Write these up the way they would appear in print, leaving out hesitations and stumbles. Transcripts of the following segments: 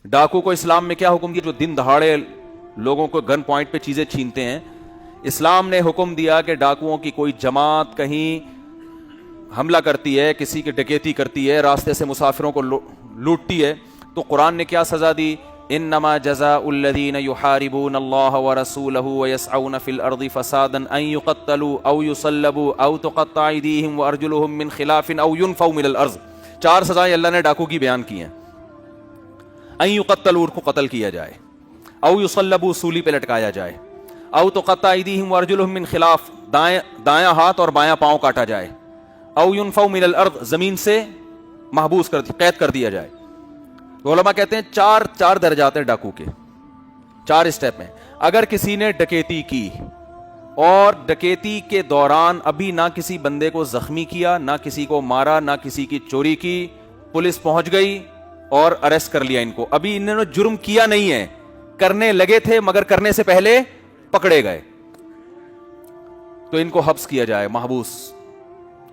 ڈاکو کو اسلام میں کیا حکم دیا؟ جو دن دہاڑے لوگوں کو گن پوائنٹ پہ چیزیں چھینتے ہیں، اسلام نے حکم دیا کہ ڈاکوؤں کی کوئی جماعت کہیں حملہ کرتی ہے، کسی کی ڈکیتی کرتی ہے، راستے سے مسافروں کو لوٹتی ہے، تو قرآن نے کیا سزا دی؟ انما جزاء الذین یحاربون اللہ ورسولہ ویسعون فی الارض فسادا ان یقتلوا او یصلبوا او تقطع ایدیہم وارجلہم من خلاف او ینفوا من الارض. 4 سزائیں اللہ نے ڈاکو کی بیان کی ہیں. ان یقتلوا، ان کو قتل کیا جائے، او یصلبوا، سولی پہ لٹکایا جائے، او تقطع ایدیہم وارجلہم من خلاف، دایاں ہاتھ اور بایاں پاؤں کاٹا جائے، او ینفوا من الارض، زمین سے محبوس قید کر دیا جائے. تو علماء کہتے ہیں چار درجات ہیں ڈاکو کے، 4 اسٹیپ ہیں. اگر کسی نے ڈکیتی کی اور ڈکیتی کے دوران ابھی نہ کسی بندے کو زخمی کیا، نہ کسی کو مارا، نہ کسی کی چوری کی، پولیس پہنچ گئی اور اریسٹ کر لیا ان کو، ابھی انہوں نے جرم کیا نہیں ہے، کرنے لگے تھے مگر کرنے سے پہلے پکڑے گئے، تو ان کو حبس کیا جائے، محبوس،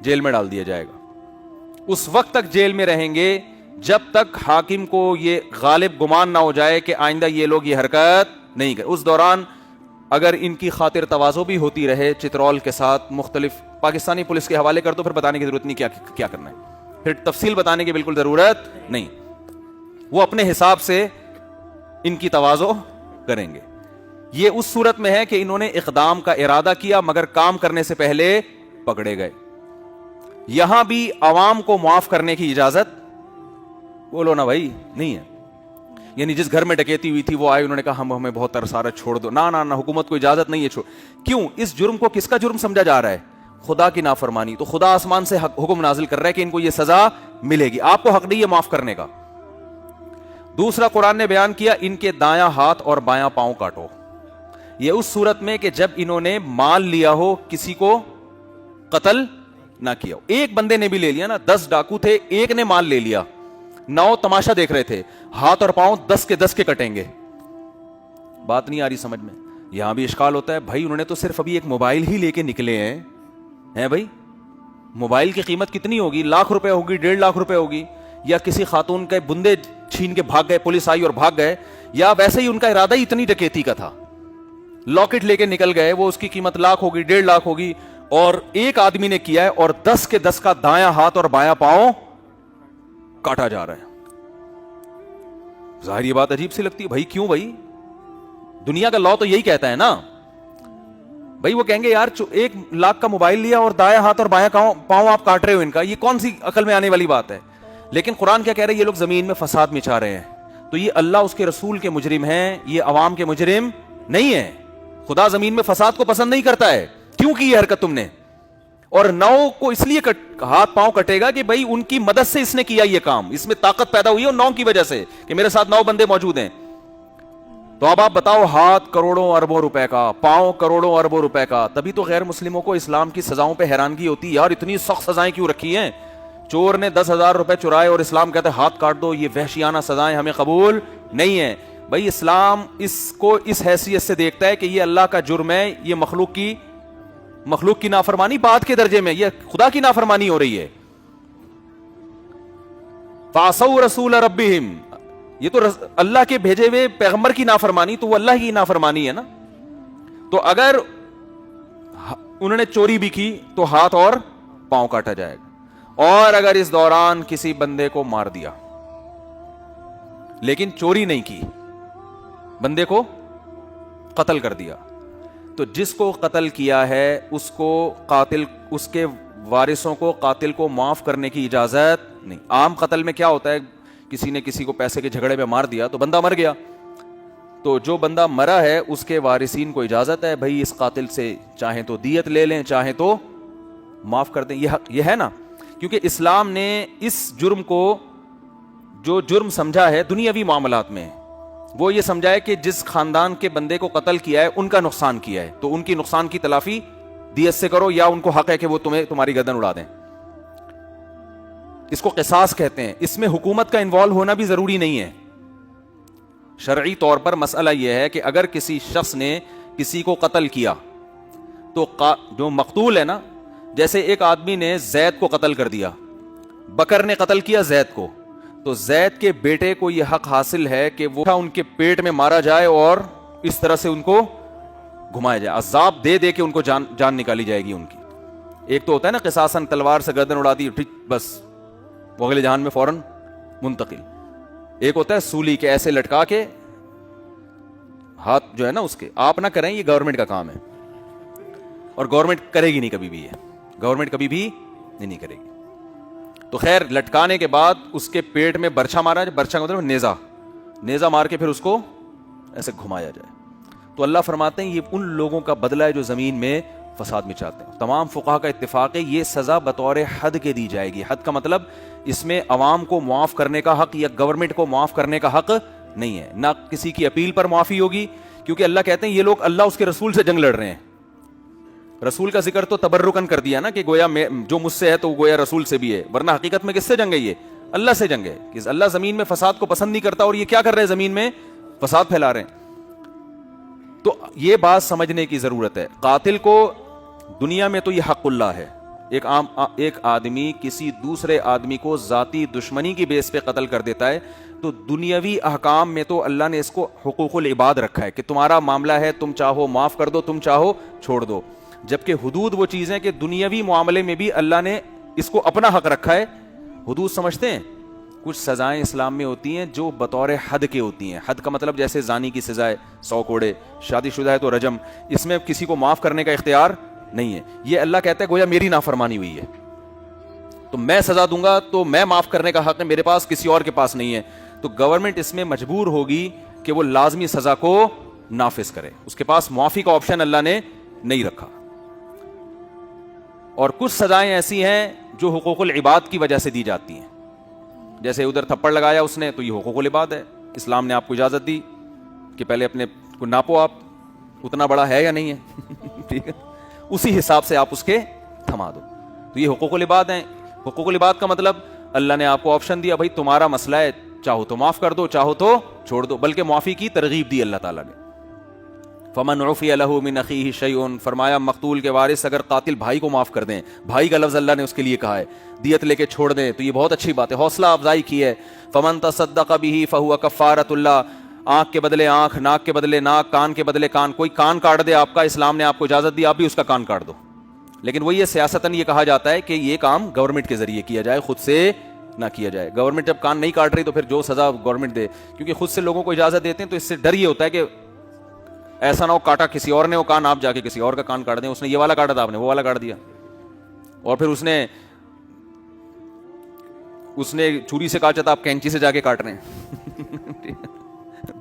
جیل میں ڈال دیا جائے گا. اس وقت تک جیل میں رہیں گے جب تک حاکم کو یہ غالب گمان نہ ہو جائے کہ آئندہ یہ لوگ یہ حرکت نہیں کریں. اس دوران اگر ان کی خاطر تواضع بھی ہوتی رہے چترول کے ساتھ، مختلف پاکستانی پولیس کے حوالے کر دو، پھر بتانے کی ضرورت نہیں کیا کرنا ہے، پھر تفصیل بتانے کی بالکل ضرورت نہیں. وہ اپنے حساب سے ان کی تواضع کریں گے. یہ اس صورت میں ہے کہ انہوں نے اقدام کا ارادہ کیا مگر کام کرنے سے پہلے پکڑے گئے. یہاں بھی عوام کو معاف کرنے کی اجازت بولو نا بھائی نہیں ہے. یعنی جس گھر میں ڈکیتی ہوئی تھی وہ آئے، انہوں نے کہا ہمیں بہت ترس آ رہا ہے، چھوڑ دو. نہ حکومت کو اجازت نہیں ہے چھوڑ. کیوں؟ اس جرم کو کس کا جرم سمجھا جا رہا ہے؟ خدا کی نافرمانی. تو خدا آسمان سے حکم نازل کر رہا ہے کہ ان کو یہ سزا ملے گی، آپ کو حق نہیں ہے معاف کرنے کا. دوسرا قرآن نے بیان کیا ان کے دایاں ہاتھ اور بایاں پاؤں کاٹو. یہ اس صورت میں کہ جب انہوں نے مال لیا ہو، کسی کو قتل نہ کیا ہو. ایک بندے نے بھی لے لیا نا، 10 ڈاکو تھے، ایک نے مال لے لیا، 9 تماشا دیکھ رہے تھے، ہاتھ اور پاؤں 10 کے کٹیں گے. بات نہیں آ رہی سمجھ میں؟ یہاں بھی اشکال ہوتا ہے بھائی انہوں نے تو صرف ابھی ایک موبائل ہی لے کے نکلے ہیں بھائی. موبائل کی قیمت کتنی ہوگی؟ لاکھ روپے ہوگی، 1.5 لاکھ روپے ہوگی. یا کسی خاتون کے بندے چھین کے بھاگ گئے، پولیس آئی اور بھاگ گئے، یا ویسے ہی ان کا ارادہ ہی اتنی ڈکیتی کا تھا، لاکٹ لے کے نکل گئے، وہ اس کی قیمت لاکھ ہوگی، 1.5 لاکھ ہوگی، اور ایک آدمی نے کیا ہے اور 10 کا دایاں ہاتھ اور بایاں پاؤں کاٹا جا رہا ہے. ظاہر یہ بات عجیب سی لگتی ہے بھائی. کیوں بھائی؟ دنیا کا لا تو یہی کہتا ہے نا بھائی. وہ کہیں گے یار 1 لاکھ کا موبائل لیا اور دایاں ہاتھ اور بایاں پاؤں آپ کاٹ رہے ہو ان کا، یہ کون سی عقل میں آنے والی بات ہے؟ لیکن قرآن کیا کہہ رہے ہیں؟ یہ لوگ زمین میں فساد مچا رہے ہیں. تو یہ اللہ اس کے رسول کے مجرم ہیں، یہ عوام کے مجرم نہیں ہے. خدا زمین میں فساد کو پسند نہیں کرتا ہے. کیوں کی یہ حرکت تم نے؟ اور 9 کو اس لیے ہاتھ پاؤں کٹے گا کہ بھائی ان کی مدد سے اس نے کیا یہ کام، اس میں طاقت پیدا ہوئی ہے 9 کی وجہ سے کہ میرے ساتھ 9 بندے موجود ہیں. تو اب آپ بتاؤ، ہاتھ کروڑوں اربوں روپے کا، پاؤں کروڑوں اربوں روپے کا. تبھی تو غیر مسلموں کو اسلام کی سزاؤں پہ حیرانگی ہوتی ہے، یار اتنی سخت سزائیں کیوں رکھی ہیں؟ چور نے 10,000 روپے چرائے اور اسلام کہتا ہے ہاتھ کاٹ دو. یہ وحشیانہ سزائیں ہمیں قبول نہیں ہیں. بھائی اسلام اس کو اس حیثیت سے دیکھتا ہے کہ یہ اللہ کا جرم ہے، یہ مخلوق کی نافرمانی بات کے درجے میں، یہ خدا کی نافرمانی ہو رہی ہے. فَعَصَوْا رَسُولَ رَبِّهِمْ، یہ تو اللہ کے بھیجے ہوئے پیغمبر کی نافرمانی، تو وہ اللہ کی نافرمانی ہے نا. تو اگر انہوں نے چوری بھی کی تو ہاتھ اور پاؤں کاٹا جائے گا. اور اگر اس دوران کسی بندے کو مار دیا لیکن چوری نہیں کی، بندے کو قتل کر دیا، تو جس کو قتل کیا ہے اس کو قاتل، اس کے وارثوں کو قاتل کو معاف کرنے کی اجازت نہیں. عام قتل میں کیا ہوتا ہے؟ کسی نے کسی کو پیسے کے جھگڑے میں مار دیا تو بندہ مر گیا، تو جو بندہ مرا ہے اس کے وارثین کو اجازت ہے بھائی اس قاتل سے چاہیں تو دیت لے لیں، چاہیں تو معاف کر دیں. یہ ہے نا، کیونکہ اسلام نے اس جرم کو جو جرم سمجھا ہے دنیاوی معاملات میں، وہ یہ سمجھا ہے کہ جس خاندان کے بندے کو قتل کیا ہے ان کا نقصان کیا ہے، تو ان کی نقصان کی تلافی دیت سے کرو، یا ان کو حق ہے کہ وہ تمہاری گردن اڑا دیں. اس کو قصاص کہتے ہیں. اس میں حکومت کا انوالو ہونا بھی ضروری نہیں ہے. شرعی طور پر مسئلہ یہ ہے کہ اگر کسی شخص نے کسی کو قتل کیا تو جو مقتول ہے نا، جیسے ایک آدمی نے زید کو قتل کر دیا، بکر نے قتل کیا زید کو، تو زید کے بیٹے کو یہ حق حاصل ہے کہ وہ ان کے پیٹ میں مارا جائے اور اس طرح سے ان کو گھمایا جائے, عذاب دے دے کے ان کو جان نکالی جائے گی ان کی. ایک تو ہوتا ہے نا قصاصاً تلوار سے گردن اڑا دی بس وہ اگلے جہان میں فوراً منتقل. ایک ہوتا ہے سولی کے ایسے لٹکا کے ہاتھ جو ہے نا اس کے, آپ نہ کریں, یہ گورنمنٹ کا کام ہے اور گورنمنٹ کرے گی نہیں کبھی بھی, یہ گورنمنٹ کبھی بھی نہیں کرے گی. تو خیر لٹکانے کے بعد اس کے پیٹ میں برچھا مارا جائے, برچھا کا مطلب نیزہ مار کے پھر اس کو ایسے گھمایا جائے. تو اللہ فرماتے ہیں یہ ان لوگوں کا بدلہ ہے جو زمین میں فساد مچاتے ہیں. تمام فقہا کا اتفاق ہے یہ سزا بطور حد کے دی جائے گی. حد کا مطلب اس میں عوام کو معاف کرنے کا حق یا گورنمنٹ کو معاف کرنے کا حق نہیں ہے, نہ کسی کی اپیل پر معافی ہوگی, کیونکہ اللہ کہتے ہیں یہ لوگ اللہ اس کے رسول سے جنگ لڑ رہے ہیں. رسول کا ذکر تو تبرکن کر دیا نا کہ گویا جو مجھ سے ہے تو گویا رسول سے بھی ہے, ورنہ حقیقت میں کس سے جنگ ہے, یہ اللہ سے جنگ ہے کہ اللہ زمین میں فساد کو پسند نہیں کرتا اور یہ کیا کر رہے ہیں, زمین میں فساد پھیلا رہے ہیں. تو یہ بات سمجھنے کی ضرورت ہے. قاتل کو دنیا میں تو یہ حق اللہ ہے, ایک آدمی کسی دوسرے آدمی کو ذاتی دشمنی کی بیس پہ قتل کر دیتا ہے تو دنیاوی احکام میں تو اللہ نے اس کو حقوق العباد رکھا ہے کہ تمہارا معاملہ ہے, تم چاہو معاف کر دو, تم چاہو چھوڑ دو. جبکہ حدود وہ چیز ہے کہ دنیاوی معاملے میں بھی اللہ نے اس کو اپنا حق رکھا ہے. حدود سمجھتے ہیں, کچھ سزائیں اسلام میں ہوتی ہیں جو بطور حد کے ہوتی ہیں. حد کا مطلب جیسے زانی کی سزا ہے 100 کوڑے, شادی شدہ ہے تو رجم, اس میں کسی کو معاف کرنے کا اختیار نہیں ہے. یہ اللہ کہتا ہے گویا میری نافرمانی ہوئی ہے تو میں سزا دوں گا, تو میں معاف کرنے کا حق ہے میرے پاس, کسی اور کے پاس نہیں ہے. تو گورنمنٹ اس میں مجبور ہوگی کہ وہ لازمی سزا کو نافذ کرے, اس کے پاس معافی کا آپشن اللہ نے نہیں رکھا. اور کچھ سزائیں ایسی ہیں جو حقوق العباد کی وجہ سے دی جاتی ہیں, جیسے ادھر تھپڑ لگایا اس نے تو یہ حقوق العباد ہے, اسلام نے آپ کو اجازت دی کہ پہلے اپنے کو ناپو, آپ اتنا بڑا ہے یا نہیں ہے ٹھیک ہے, اسی حساب سے آپ اس کے تھما دو. تو یہ حقوق العباد ہیں. حقوق العباد کا مطلب اللہ نے آپ کو آپشن دیا, بھائی تمہارا مسئلہ ہے, چاہو تو معاف کر دو, چاہو تو چھوڑ دو, بلکہ معافی کی ترغیب دی اللہ تعالیٰ نے. فمن عفی لہ من اخیہ شیء, فرمایا مقتول کے وارث اگر قاتل بھائی کو معاف کر دیں, بھائی کا لفظ اللہ نے اس کے لیے کہا ہے, دیت لے کے چھوڑ دیں تو یہ بہت اچھی بات ہے, حوصلہ افزائی کی ہے. فمن تصدق بہ فہو کفارۃ اللہ, آنکھ کے بدلے آنکھ, ناک کے بدلے ناک, کان کے بدلے کان. کوئی کان کاٹ دے آپ کا, اسلام نے آپ کو اجازت دی آپ بھی اس کا کان کاٹ دو, لیکن وہ یہ سیاستاً یہ کہا جاتا ہے کہ یہ کام گورنمنٹ کے ذریعے کیا جائے, خود سے نہ کیا جائے. گورنمنٹ جب کان نہیں کاٹ رہی تو پھر جو سزا گورنمنٹ دے, کیونکہ خود سے لوگوں کو اجازت دیتے ہیں تو اس سے ڈر یہ ہوتا ہے کہ ایسا نہ ہو کاٹا کسی اور نے وہ کان, آپ جا کے کسی اور کا کان کاٹ دیں, اس نے یہ والا کاٹا تھا آپ نے وہ والا کاٹ دیا, اور پھر اس نے چھری سے کاٹا تھا آپ کینچی سے جا کے کاٹ رہے ہیں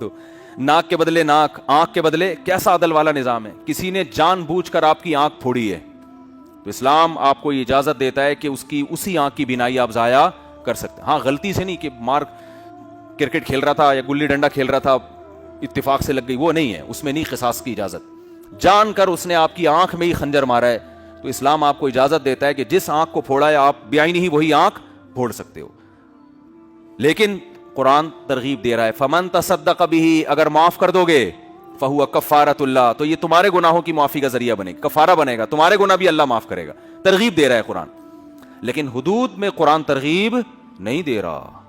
تو ناک کے بدلے ناک, آنکھ کے بدلے, کیسا عدل والا نظام ہے. کسی نے جان بوجھ کر آپ کی آنکھ پھوڑی ہے تو اسلام آپ کو یہ اجازت دیتا ہے کہ اسی آنکھ کی بینائی آپ ضائع کر سکتے ہیں. ہاں غلطی سے نہیں کہ کرکٹ کھیل رہا تھا یا گلی ڈنڈا کھیل رہا تھا اتفاق سے لگ گئی, وہ نہیں ہے, اس میں نہیں قصاص کی اجازت. جان کر اس نے آپ کی آنکھ میں ہی خنجر مارا ہے تو اسلام آپ کو اجازت دیتا ہے کہ جس آنکھ کو پھوڑا ہے آپ بیائی نہیں وہی آنکھ پھوڑ سکتے ہو. لیکن قرآن ترغیب دے رہا ہے فمن تصدق بہ, اگر معاف کر دو گے فہو کفارۃ اللہ, تو یہ تمہارے گناہوں کی معافی کا ذریعہ بنے گا, کفارہ بنے گا, تمہارے گناہ بھی اللہ معاف کرے گا. ترغیب دے رہا ہے قرآن, لیکن حدود میں قرآن ترغیب نہیں دے رہا.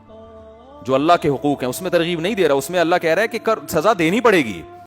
جو اللہ کے حقوق ہیں اس میں ترغیب نہیں دے رہا, اس میں اللہ کہہ رہا ہے کہ سزا دینی پڑے گی.